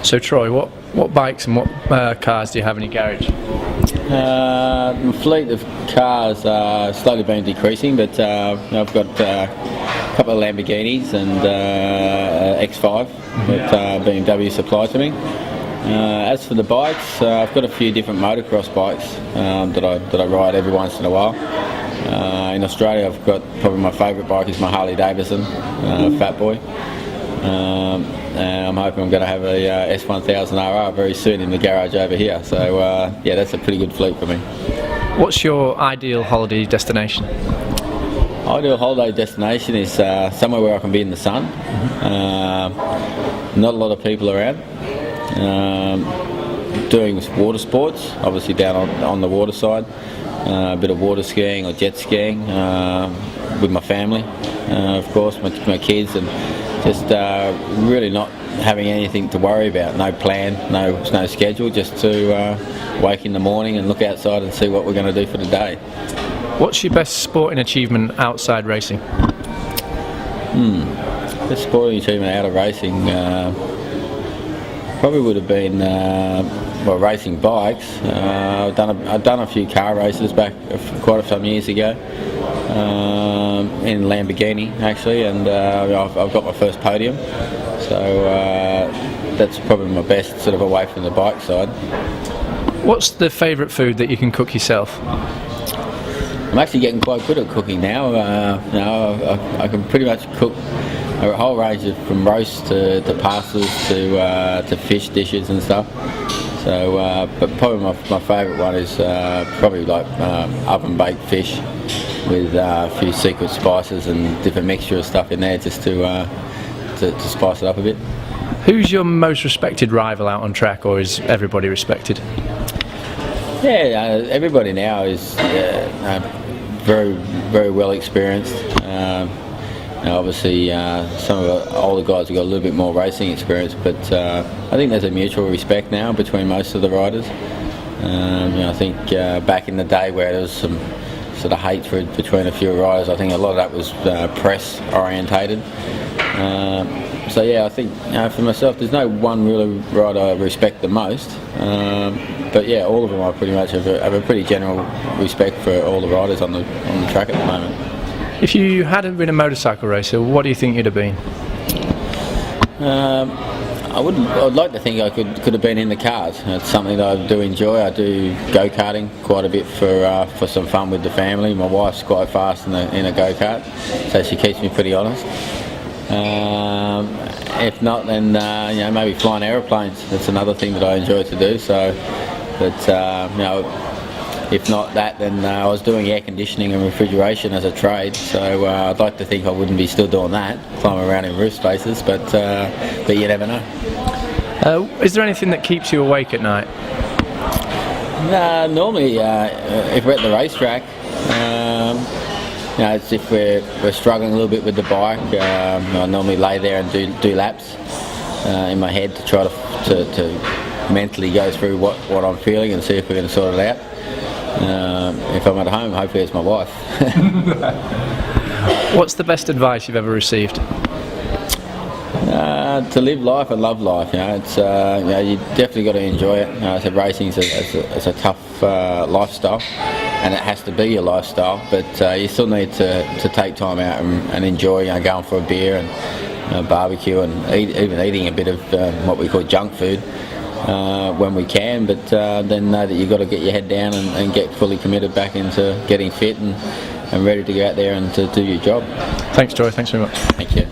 So Troy, what bikes and what cars do you have in your garage? My fleet of cars are slowly been decreasing, but I've got a couple of Lamborghinis and X5 that BMW supply to me. As for the bikes, I've got a few different motocross bikes that I ride every once in a while. In Australia, I've got probably my favourite bike is my Harley Davidson Fat Boy. I'm hoping I'm going to have a S1000 RR very soon in the garage over here. So yeah, that's a pretty good fleet for me. What's your ideal holiday destination? Ideal holiday destination is somewhere where I can be in the sun. Not a lot of people around. Doing water sports, obviously down on the water side. A bit of water skiing or jet skiing with my family, of course, my kids, and just really not having anything to worry about. No plan, no schedule, just to wake in the morning and look outside and see what we're going to do for the day. What's your best sporting achievement outside racing? Best sporting achievement out of racing probably would have been racing bikes. I've done a few car races back quite some years ago in Lamborghini actually, and I've got my first podium. So that's probably my best sort of away from the bike side. What's the favourite food that you can cook yourself? I'm actually getting quite good at cooking now. I can pretty much cook a whole range from roast to pastas to fish dishes and stuff. So, but probably my favourite one is probably like oven baked fish with a few secret spices and different mixture of stuff in there, just to spice it up a bit. Who's your most respected rival out on track, or is everybody respected? Yeah, everybody now is very well experienced. Obviously, some of the older guys have got a little bit more racing experience, but I think there's a mutual respect now between most of the riders. I think back in the day where there was some sort of hatred between a few riders, I think a lot of that was press orientated. So yeah, I think for myself, there's no one really rider I respect the most. But yeah, all of them I pretty much have a pretty general respect for all the riders on the track at the moment. If you hadn't been a motorcycle racer, what do you think you'd have been? I'd like to think I could have been in the cars. It's something that I do enjoy. I do go-karting quite a bit for some fun with the family. My wife's quite fast in a go-kart, so she keeps me pretty honest. If not, then maybe flying aeroplanes. That's another thing that I enjoy to do. So, but if not that, then I was doing air conditioning and refrigeration as a trade. So I'd like to think I wouldn't be still doing that, climbing around in roof spaces. But you never know. Is there anything that keeps you awake at night? Normally, if we're at the racetrack. It's if we're struggling a little bit with the bike, I normally lay there and do laps in my head to try to mentally go through what I'm feeling and see if we're going to sort it out. If I'm at home, hopefully it's my wife. What's the best advice you've ever received? To live life and love life. It's you definitely got to enjoy it. So racing is a tough lifestyle, and it has to be your lifestyle. But you still need to take time out and enjoy. Going for a beer and barbecue and even eating a bit of what we call junk food when we can. But then know that you've got to get your head down and get fully committed back into getting fit and ready to go out there and to do your job. Thanks, Troy. Thanks very much. Thank you.